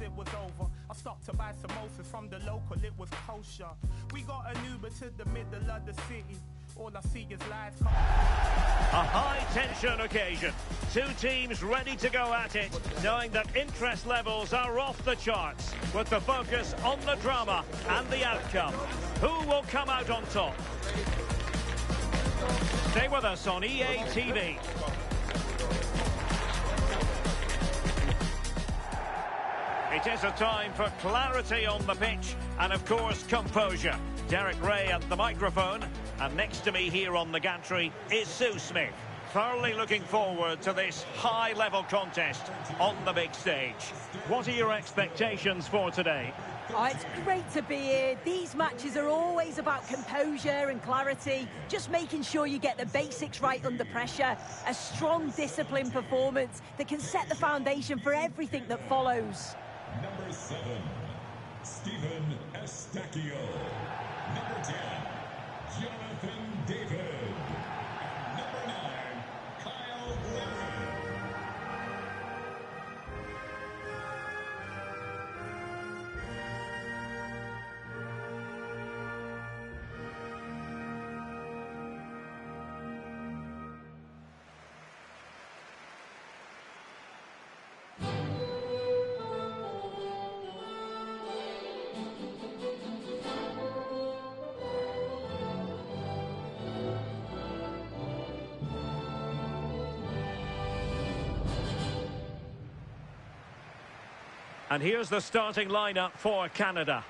it was over. I stopped to buy samosas from the local, it was kosher. We got an Uber to the middle of the city. All I see is lights. A high-tension occasion. Two teams ready to go at it, knowing that interest levels are off the charts, with the focus on the drama and the outcome. Who will come out on top? Stay with us on EA TV. It is a time for clarity on the pitch and, of course, composure. Derek Ray at the microphone, and next to me here on the gantry is Sue Smith. Thoroughly looking forward to this high-level contest on the big stage. What are your expectations for today? Oh, it's great to be here. These matches are always about composure and clarity, just making sure you get the basics right under pressure. A strong, disciplined performance that can set the foundation for everything that follows. Number 7, Stephen Estacio. Number 10, Jonathan David. And number 9, Kyle Larry. And here's the starting lineup for Canada.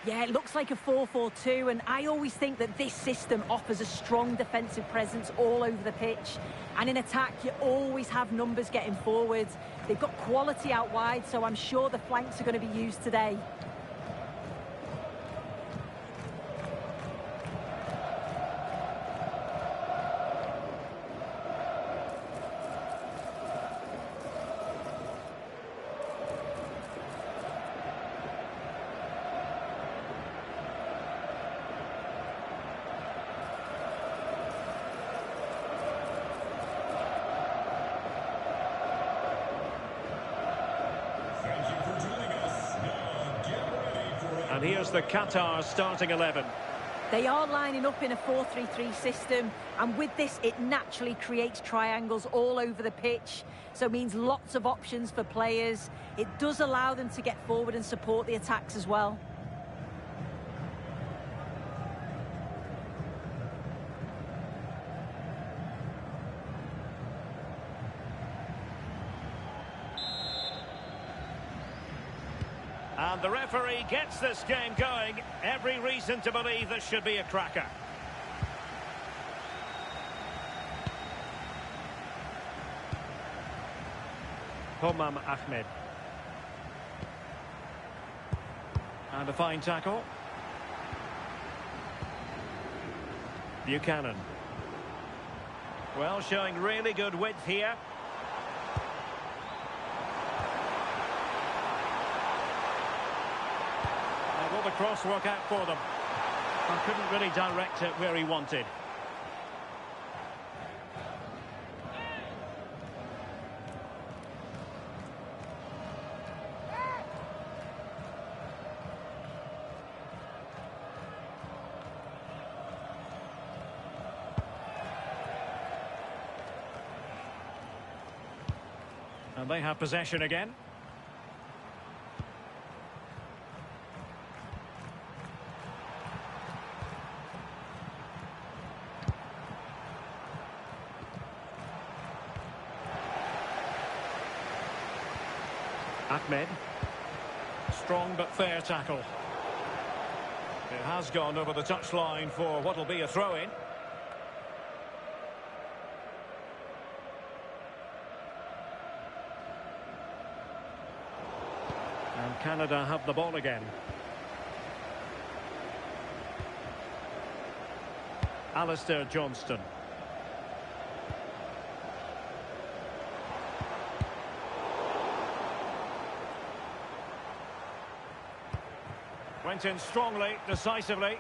Yeah, it looks like a 4-4-2, and I always think that this system offers a strong defensive presence all over the pitch. And in attack, you always have numbers getting forward. They've got quality out wide, so I'm sure the flanks are going to be used today. And here's the Qatar starting 11. They are lining up in a 4-3-3 system, and with this, it naturally creates triangles all over the pitch, so it means lots of options for players. It does allow them to get forward and support the attacks as well. And the referee gets this game going. Every reason to believe this should be a cracker. Homam Ahmed. And a fine tackle. Buchanan. Well, showing really good width here. Will the cross work out for them? I couldn't really direct it where he wanted. And they have possession again. Ahmed. Strong but fair tackle. It has gone over the touchline for what will be a throw-in. And Canada have the ball again. Alistair Johnston. Went in strongly, decisively.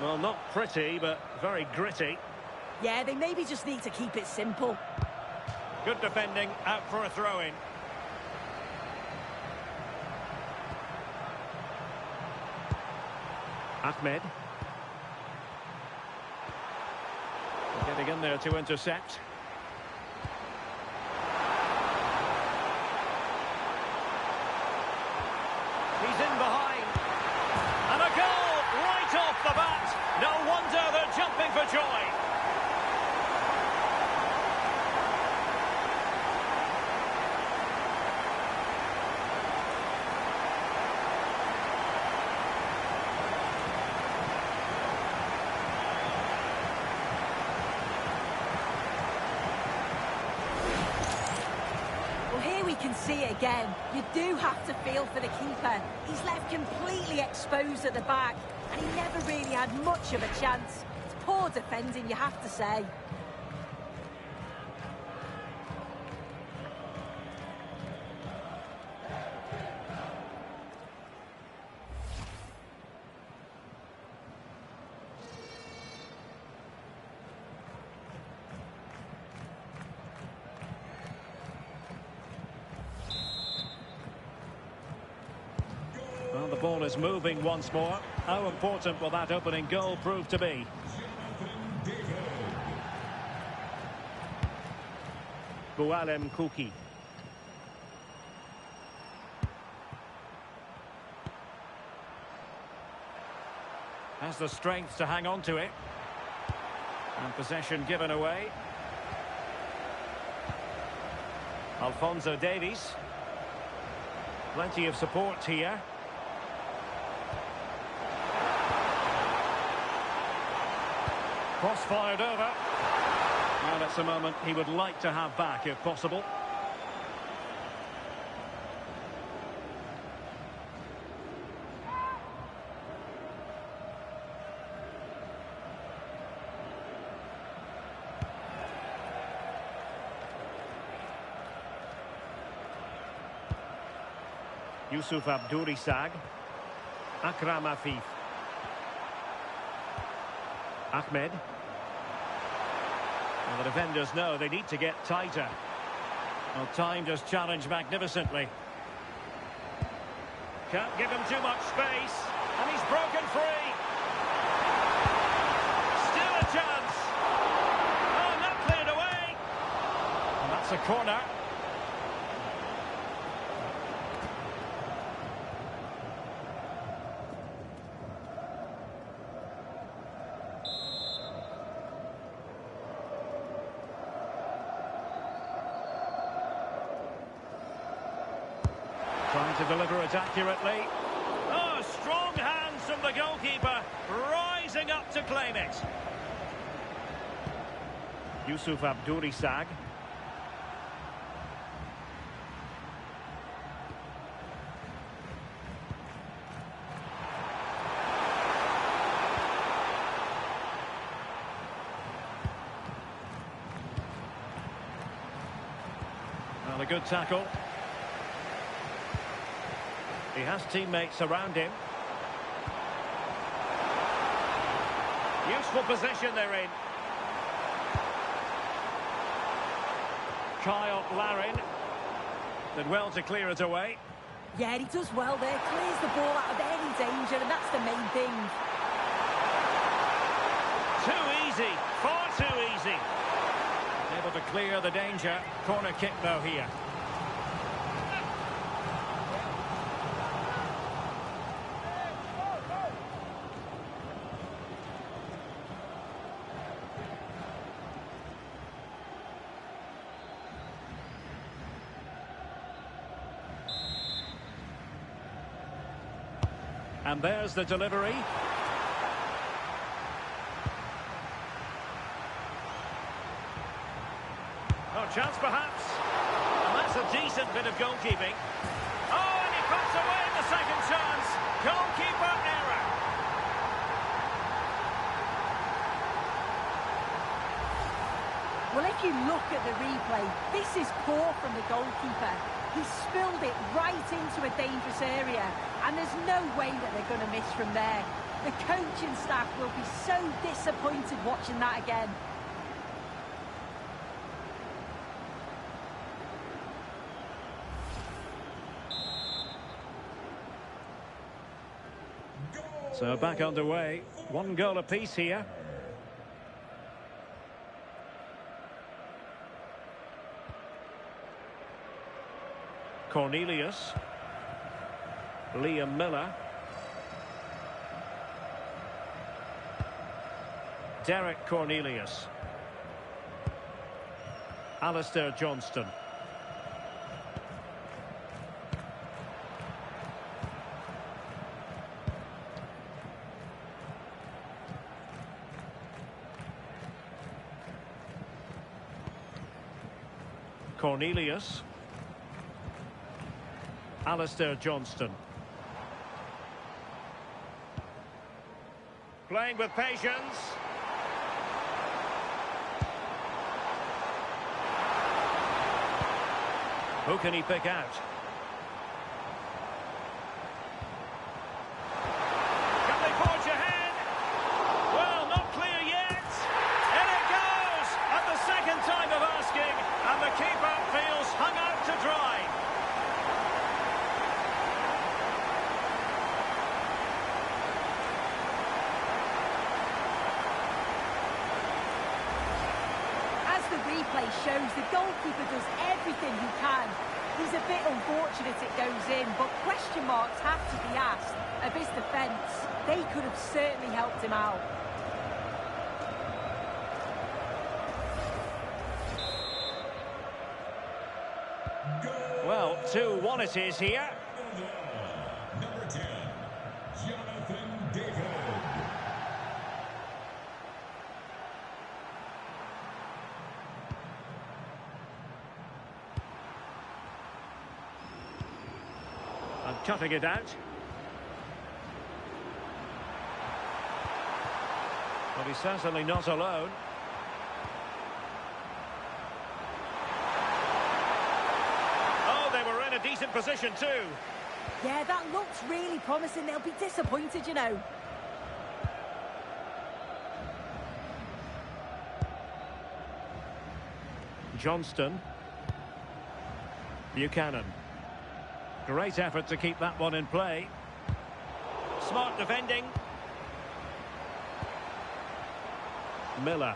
Well, not pretty, but very gritty. Yeah, they maybe just need to keep it simple. Good defending, out for a throw-in. Ahmed. Getting in there to intercept. He's in behind. And a goal right off the bat. No wonder they're jumping for joy. Can see it again. You do have to feel for the keeper. He's left completely exposed at the back, and he never really had much of a chance. It's poor defending, you have to say. Well, the ball is moving once more. How important will that opening goal prove to be? Bualem Kuki. Has the strength to hang on to it. And possession given away. Alphonso Davies. Plenty of support here. Cross fired over. Well, that's a moment he would like to have back if possible. Yusuf Abdurisag. Akram Afif. Ahmed. Well, the defenders know they need to get tighter. Well, time just challenged magnificently. Can't give him too much space. And he's broken free. Still a chance. Oh, not cleared away. And that's a corner. Trying to deliver it accurately. Oh, strong hands from the goalkeeper, rising up to claim it. Yusuf Abdurisag. Well, a good tackle. He has teammates around him. Useful position they're in. Kyle Larin did well to clear it away. Yeah, he does well there. Clears the ball out of any danger, and that's the main thing. Too easy. Far too easy. Able to clear the danger. Corner kick though here. And there's the delivery. Oh, chance perhaps. And that's a decent bit of goalkeeping. Oh, and he puts away the second chance. Goalkeeper error. Well, if you look at the replay, this is poor from the goalkeeper. He spilled it right into a dangerous area, and there's no way that they're going to miss from there. The coaching staff will be so disappointed watching that again. So back underway. One goal apiece here. Cornelius. Liam Miller. Derek Cornelius. Alistair Johnston. Cornelius. Alistair Johnston. Playing with patience. Who can he pick out? Can they forge ahead? Well, not clear yet. In it goes! At the second time of asking, and the keeper feels hung out to dry. As the replay shows, the goalkeeper does everything he can. He's a bit unfortunate it goes in, but question marks have to be asked of his defence. They could have certainly helped him out. Well, 2-1 it is here. Number 10, Jonathan David. And cutting it out. But he's certainly not alone. Oh, they were in a decent position too. Yeah, that looks really promising. They'll be disappointed, you know. Johnston. Buchanan. Great effort to keep that one in play. Smart defending. Miller.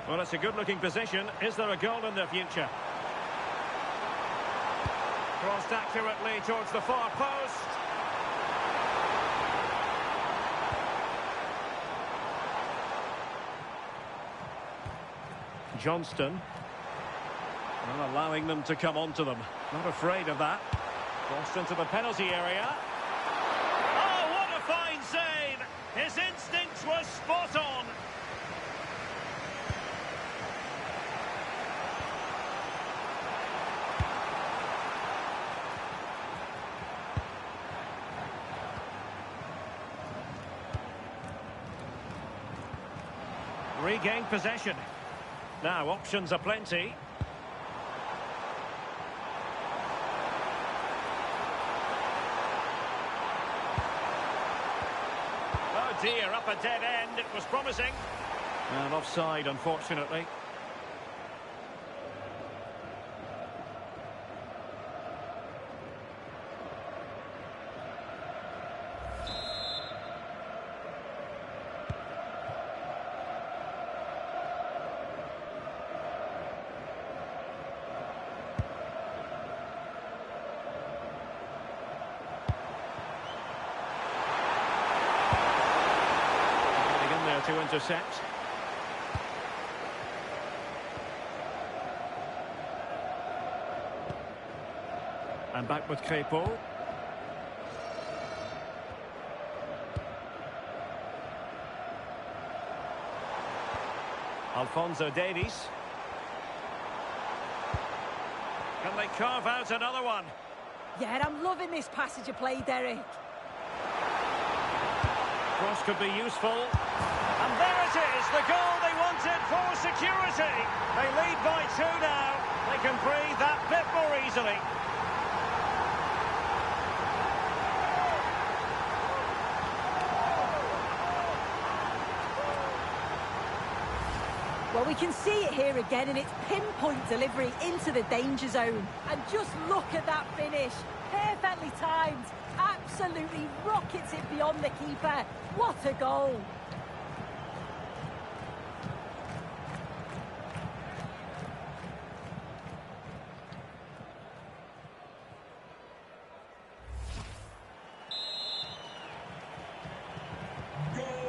Well, it's a good-looking position. Is there a goal in the future? Crossed accurately towards the far post. Johnston. Well, allowing them to come onto them. Not afraid of that. Crossed into the penalty area. Oh, what a fine save! His instincts were spot on. Regained possession. Now, options are plenty. Oh dear, up a dead end. It was promising. And offside, unfortunately. To intercept. And back with Crépeau. Alphonso Davies. Can they carve out another one? Yeah, I'm loving this passage of play, Derek. Cross could be useful. And there it is, the goal they wanted for security. They lead by 2 now. They can breathe that bit more easily. Well, we can see it here again, and it's pinpoint delivery into the danger zone. And just look at that finish. Perfectly timed. Absolutely rockets it beyond the keeper. What a goal!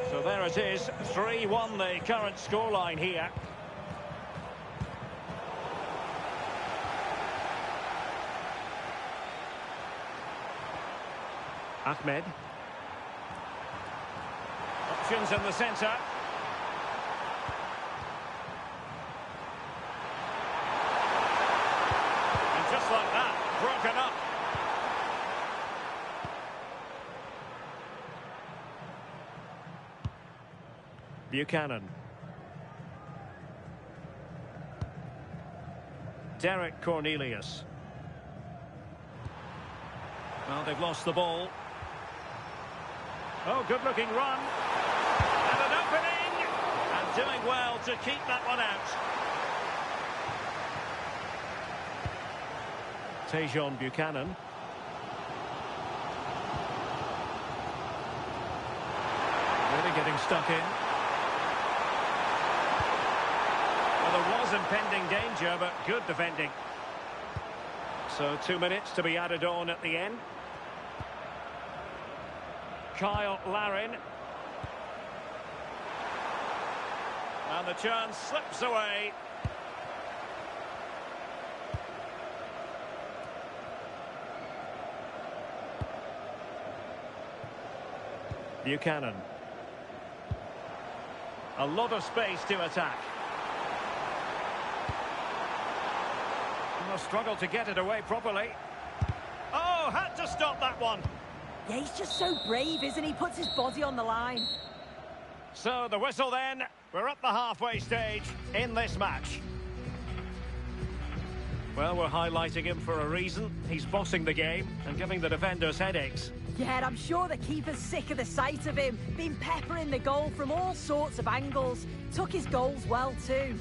So there it is, 3-1 the current scoreline here. Ahmed. Options in the centre. And just like that, broken up. Buchanan. Derek Cornelius. Well, they've lost the ball. Oh, good-looking run. And an opening. And doing well to keep that one out. Tejon Buchanan. Really getting stuck in. Well, there was impending danger, but good defending. So 2 minutes to be added on at the end. Kyle Larin. And the chance slips away. Buchanan. A lot of space to attack. And they'll struggle to get it away properly. Oh, had to stop that one. Yeah, he's just so brave, isn't he? Puts his body on the line. So the whistle then. We're at the halfway stage in this match. Well, we're highlighting him for a reason. He's bossing the game and giving the defenders headaches. Yeah, and I'm sure the keeper's sick of the sight of him. Been peppering the goal from all sorts of angles. Took his goals well too.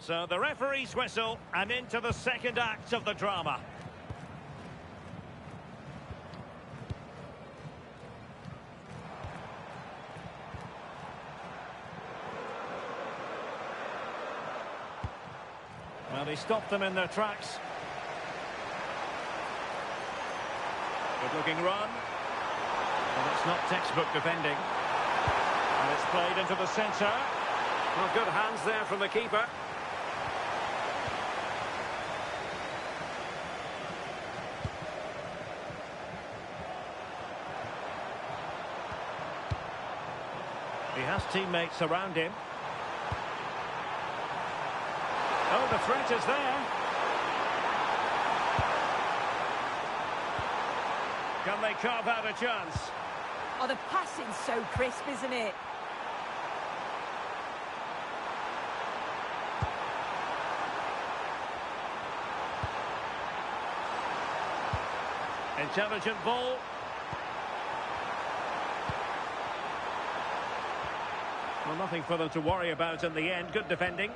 So the referee's whistle and into the second act of the drama. Well, he stopped them in their tracks. Good looking run. Well, it's not textbook defending. And it's played into the centre. Well, good hands there from the keeper. He has teammates around him. Oh, the threat is there. Can they carve out a chance? Oh, the passing's so crisp, isn't it? Intelligent ball. Well, nothing for them to worry about in the end. Good defending.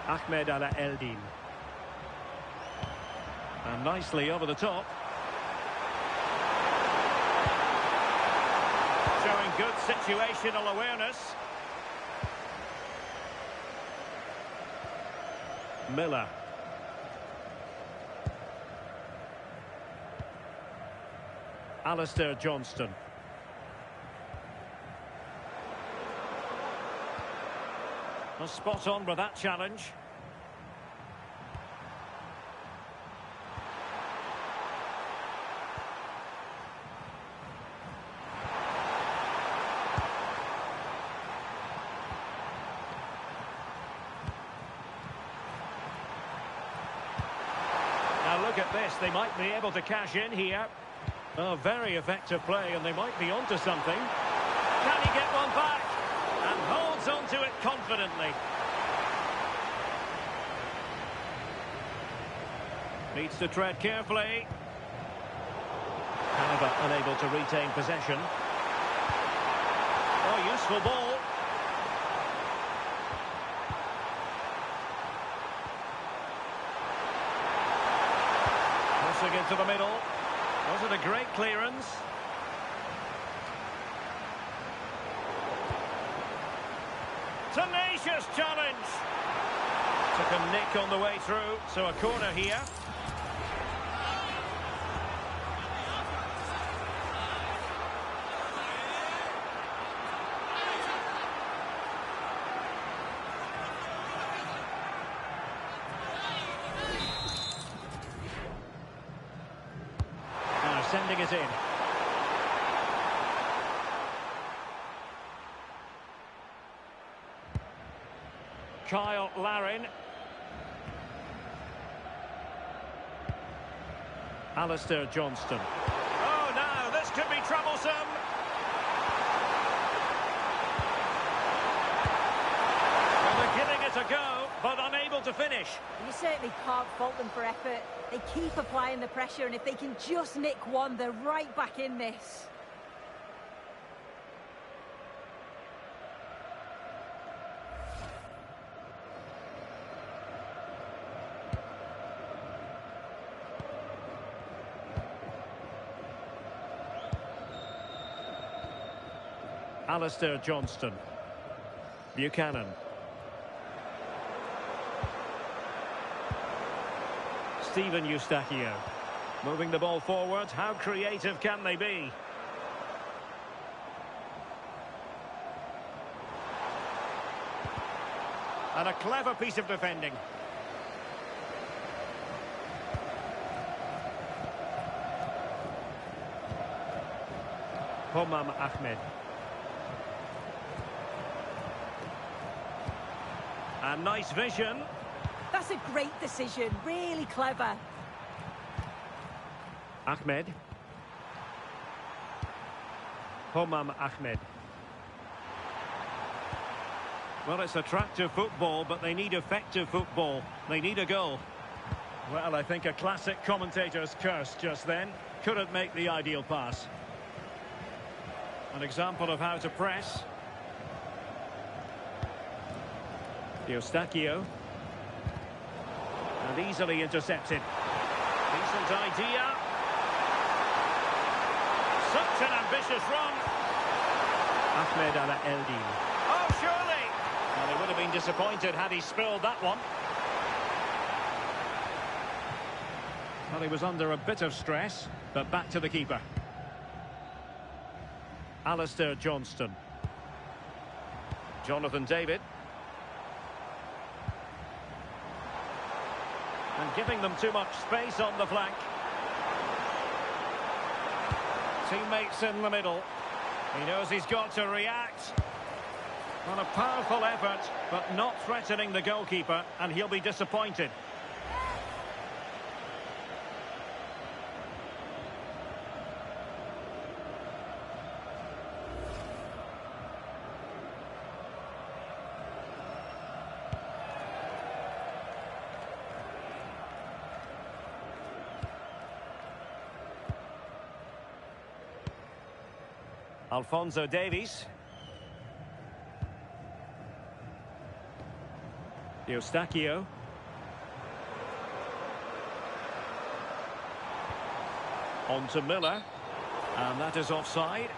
Ahmed Ala Eldin. And nicely over the top. Showing good situational awareness. Miller. Alistair Johnston. Well, spot on with that challenge. look at this. They might be able to cash in here. Oh, very effective play, and they might be onto something. Can he get one back? And holds onto it confidently. Needs to tread carefully. However, unable to retain possession. Oh, useful ball. Crossing into the middle. Was it a great clearance? Tenacious challenge. Took a nick on the way through, so a corner here. Sending it in. Kyle Larin. Alistair Johnston. Oh, now this could be troublesome. Well, they're giving it a go, but unable to finish. You certainly can't fault them for effort. They keep applying the pressure, and if they can just nick one, they're right back in this. Alistair Johnston. Buchanan. Steven Eustachio. Moving the ball forward. How creative can they be? And a clever piece of defending. Homam Ahmed. And nice vision. That's a great decision, really clever. Ahmed. Homam Ahmed. Well, it's attractive football, but they need effective football. They need a goal. Well, I think a classic commentator's curse just then. Couldn't make the ideal pass. An example of how to press. Eustachio. And easily intercepted. Decent idea. Such an ambitious run. Ahmed Ala Eldin. Oh, surely! Well, he would have been disappointed had he spilled that one. Well, he was under a bit of stress, but back to the keeper. Alistair Johnston. Jonathan David. And giving them too much space on the flank. Teammates in the middle. He knows he's got to react. Well, a powerful effort, but not threatening the goalkeeper, and he'll be disappointed. Alphonso Davies. Eustachio. On to Miller. And that is offside.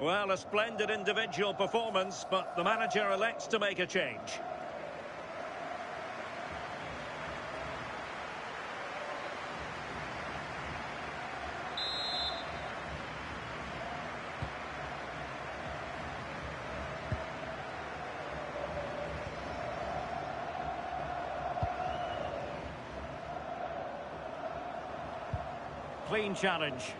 Well, a splendid individual performance, but the manager elects to make a change. Clean challenge.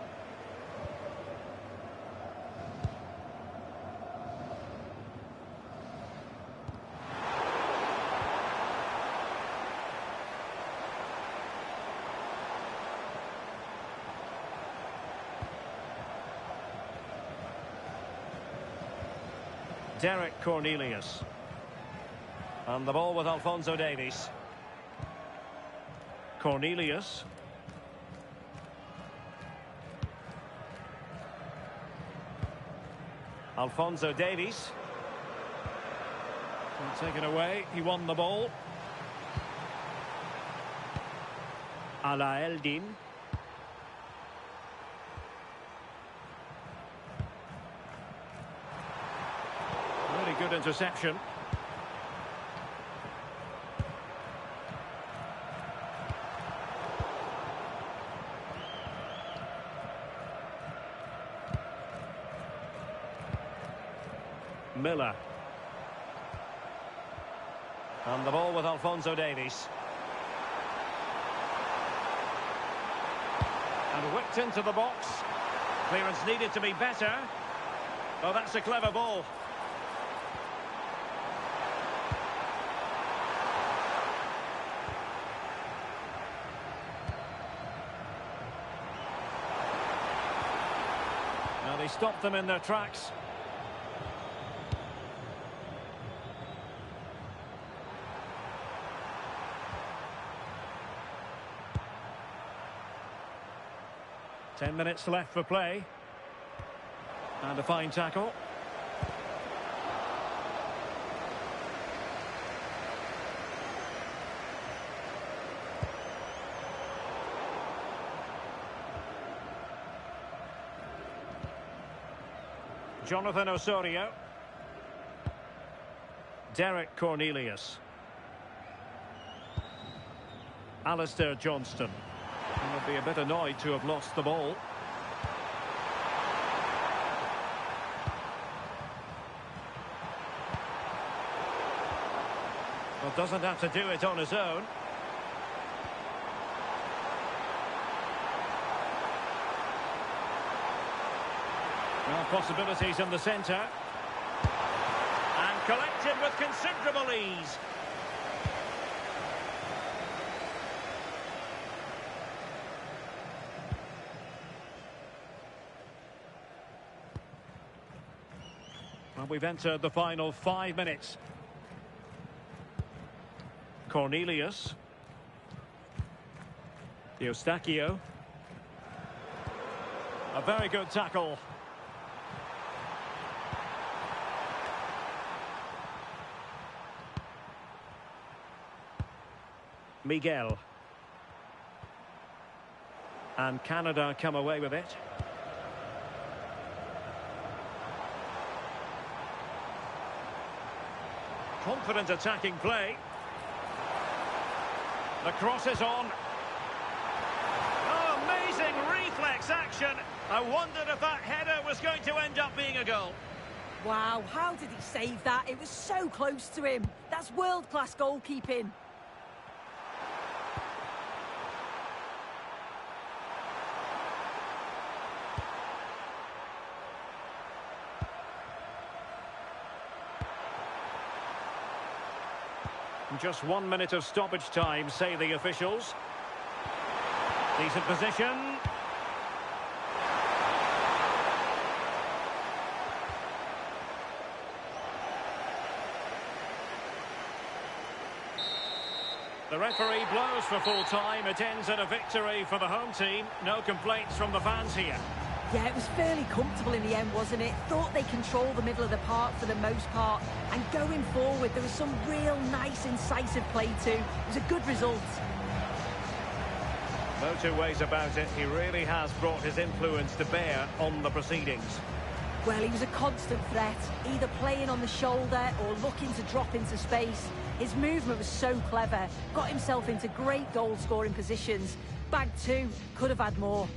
Derek Cornelius. And the ball with Alphonso Davies. Cornelius. Alphonso Davies. Taken away, he won the ball. Ala Eldin. Really good interception. Miller. And the ball with Alphonso Davies. And whipped into the box. Clearance needed to be better. Oh, that's a clever ball. Now they stopped them in their tracks. Ten minutes left for play. And a fine tackle. Jonathan Osorio. Derek Cornelius. Alistair Johnston. He would be a bit annoyed to have lost the ball. Well, doesn't have to do it on his own. Well, possibilities in the centre. And collected with considerable ease. Well, we've entered the final 5 minutes. Cornelius. Eustachio. A very good tackle. Miguel. And Canada come away with it. Confident attacking play. The cross is on. Oh, amazing reflex action. I wondered if that header was going to end up being a goal. Wow, how did he save that? It was so close to him. That's world-class goalkeeping. Just 1 minute of stoppage time, say the officials. Decent position. The referee blows for full time. It ends in a victory for the home team. No complaints from the fans here. Yeah, it was fairly comfortable in the end, wasn't it? Thought they controlled the middle of the park for the most part. And going forward, there was some real nice, incisive play too. It was a good result. No two ways about it. He really has brought his influence to bear on the proceedings. Well, he was a constant threat, either playing on the shoulder or looking to drop into space. His movement was so clever, got himself into great goal-scoring positions. Bagged two, could have had more.